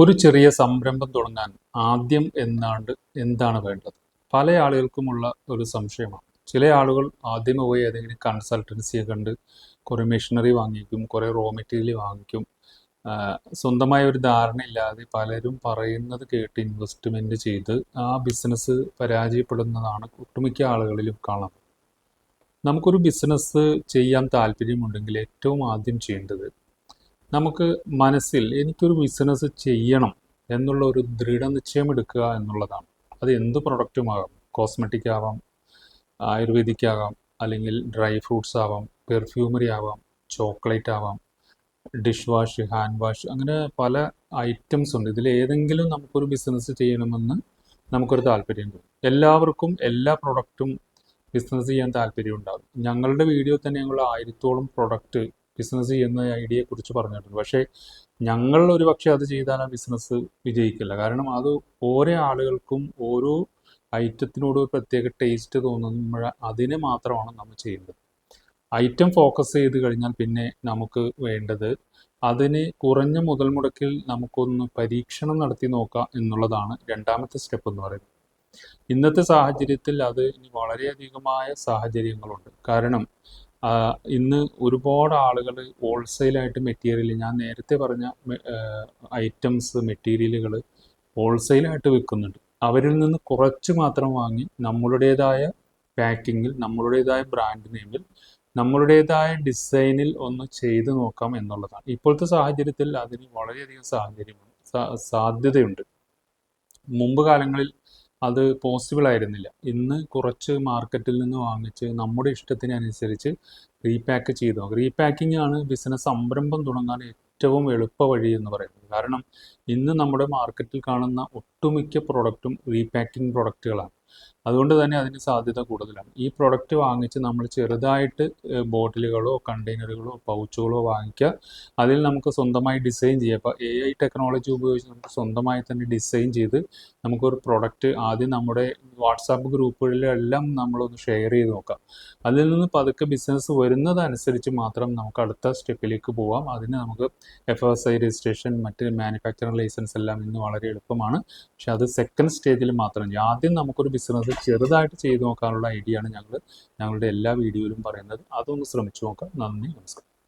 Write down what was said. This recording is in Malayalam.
ഒരു ചെറിയ സംരംഭം തുടങ്ങാൻ ആദ്യം എന്താണ് വേണ്ടത്? പല ആളുകൾക്കുമുള്ള ഒരു സംശയമാണ്. ചില ആളുകൾ ആദ്യമേ പോയി ഏതെങ്കിലും കൺസൾട്ടൻസിയെ കണ്ട് കുറേ മെഷീനറി വാങ്ങിക്കും, കുറേ റോ മെറ്റീരിയൽ വാങ്ങിക്കും. സ്വന്തമായ ഒരു ധാരണയില്ലാതെ പലരും പറയുന്നത് കേട്ട് ഇൻവെസ്റ്റ്മെൻറ്റ് ചെയ്ത് ആ ബിസിനസ് പരാജയപ്പെടുന്നതാണ് ഒട്ടുമിക്ക ആളുകളിലും കാണാം. നമുക്കൊരു ബിസിനസ് ചെയ്യാൻ താല്പര്യമുണ്ടെങ്കിൽ ഏറ്റവും ആദ്യം ചെയ്യേണ്ടത് നമുക്ക് മനസ്സിൽ എനിക്കൊരു ബിസിനസ് ചെയ്യണം എന്നുള്ള ഒരു ദൃഢനിശ്ചയം എടുക്കുക എന്നുള്ളതാണ്. അത് എന്ത് പ്രൊഡക്റ്റുമാകാം, കോസ്മെറ്റിക് ആവാം, ആയുർവേദിക് ആകാം, അല്ലെങ്കിൽ ഡ്രൈ ഫ്രൂട്ട്സ് ആവാം, പെർഫ്യൂമറി ആവാം, ചോക്ലേറ്റ് ആവാം, ഡിഷ് വാഷ്, ഹാൻഡ് വാഷ്, അങ്ങനെ പല ഐറ്റംസ് ഉണ്ട്. ഇതിൽ ഏതെങ്കിലും നമുക്കൊരു ബിസിനസ് ചെയ്യണമെന്ന് നമുക്കൊരു താല്പര്യം തോന്നും. എല്ലാവർക്കും എല്ലാ പ്രൊഡക്റ്റും ബിസിനസ് ചെയ്യാൻ താല്പര്യം ഉണ്ടാകും. ഞങ്ങളുടെ വീഡിയോ തന്നെ ഞങ്ങൾ 1000-ഓളം പ്രൊഡക്റ്റ് ബിസിനസ് ചെയ്യുന്ന ഐഡിയയെക്കുറിച്ച് പറഞ്ഞിട്ടുണ്ട്. പക്ഷേ ഞങ്ങൾ ഒരു പക്ഷേ അത് ചെയ്താൽ ആ ബിസിനസ് വിജയിക്കില്ല. കാരണം അത് ഓരോ ആളുകൾക്കും ഓരോ ഐറ്റത്തിനോട് ഒരു പ്രത്യേക ടേസ്റ്റ് തോന്നുമ്പോൾ അതിനെ മാത്രമാണ് നമ്മൾ ചെയ്യുന്നത്. ഐറ്റം ഫോക്കസ് ചെയ്ത് കഴിഞ്ഞാൽ പിന്നെ നമുക്ക് വേണ്ടത് അതിന് കുറഞ്ഞ മുതൽ മുടക്കിൽ നമുക്കൊന്ന് പരീക്ഷണം നടത്തി നോക്കാം എന്നുള്ളതാണ് രണ്ടാമത്തെ സ്റ്റെപ്പ് എന്ന് പറയുന്നത്. ഇന്നത്തെ സാഹചര്യത്തിൽ അത് വളരെയധികമായ സാഹചര്യങ്ങളുണ്ട്. കാരണം ഇന്ന് ഒരുപാട് ആളുകൾ ഹോൾസെയിലായിട്ട് മെറ്റീരിയൽ, ഞാൻ നേരത്തെ പറഞ്ഞ ഐറ്റംസ്, മെറ്റീരിയലുകൾ ഹോൾസെയിലായിട്ട് വിൽക്കുന്നുണ്ട്. അവരിൽ നിന്ന് കുറച്ച് മാത്രം വാങ്ങി നമ്മളുടേതായ പാക്കിങ്ങിൽ, നമ്മളുടേതായ ബ്രാൻഡ് നെയിമിൽ, നമ്മളുടേതായ ഡിസൈനിൽ ഒന്ന് ചെയ്ത് നോക്കാം എന്നുള്ളതാണ്. ഇപ്പോഴത്തെ സാഹചര്യത്തിൽ അതിന് വളരെയധികം സാധ്യതയുണ്ട്. മുമ്പ് കാലങ്ങളിൽ അത് പോസിബിൾ ആയിരുന്നില്ല. ഇന്ന് കുറച്ച് മാർക്കറ്റിൽ നിന്ന് വാങ്ങിച്ച് നമ്മുടെ ഇഷ്ടത്തിനനുസരിച്ച് റീപാക്ക് ചെയ്ത് നോക്കാം. റീപാക്കിംഗ് ആണ് ബിസിനസ് സംരംഭം തുടങ്ങാൻ ഏറ്റവും എളുപ്പ വഴി എന്ന് പറയുന്നത്. കാരണം ഇന്ന് നമ്മുടെ മാർക്കറ്റിൽ കാണുന്ന ഒട്ടുമിക്ക പ്രൊഡക്റ്റും റീപാക്കിംഗ് പ്രൊഡക്റ്റുകളാണ്. അതുകൊണ്ട് തന്നെ അതിന് സാധ്യത കൂടുതലാണ്. ഈ പ്രൊഡക്റ്റ് വാങ്ങിച്ച് നമ്മൾ ചെറുതായിട്ട് ബോട്ടിലുകളോ കണ്ടെയ്നറുകളോ പൗച്ചുകളോ വാങ്ങിക്കുക. അതിൽ നമുക്ക് സ്വന്തമായി ഡിസൈൻ ചെയ്യാം. ഇപ്പോൾ AI ടെക്നോളജി ഉപയോഗിച്ച് നമുക്ക് സ്വന്തമായി തന്നെ ഡിസൈൻ ചെയ്ത് നമുക്കൊരു പ്രൊഡക്റ്റ് ആദ്യം നമ്മുടെ വാട്സാപ്പ് ഗ്രൂപ്പുകളിലെല്ലാം നമ്മളൊന്ന് ഷെയർ ചെയ്ത് നോക്കാം. അതിൽ നിന്ന് പതുക്കെ ബിസിനസ് വരുന്നതനുസരിച്ച് മാത്രം നമുക്ക് അടുത്ത സ്റ്റെപ്പിലേക്ക് പോവാം. അതിന് നമുക്ക് FSI രജിസ്ട്രേഷൻ, മറ്റ് മാനുഫാക്ചറിംഗ് ലൈസൻസ് എല്ലാം ഇന്ന് വളരെ എളുപ്പമാണ്. പക്ഷെ അത് സെക്കൻഡ് സ്റ്റേജിൽ മാത്രം. ആദ്യം നമുക്കൊരു ബിസിനസ് ചെറുതായിട്ട് ചെയ്തു നോക്കാനുള്ള ഐഡിയ ആണ് ഞങ്ങളുടെ എല്ലാ വീഡിയോയിലും പറയുന്നത്. അതൊന്ന് ശ്രമിച്ചു നോക്കാം. നന്ദി, നമസ്കാരം.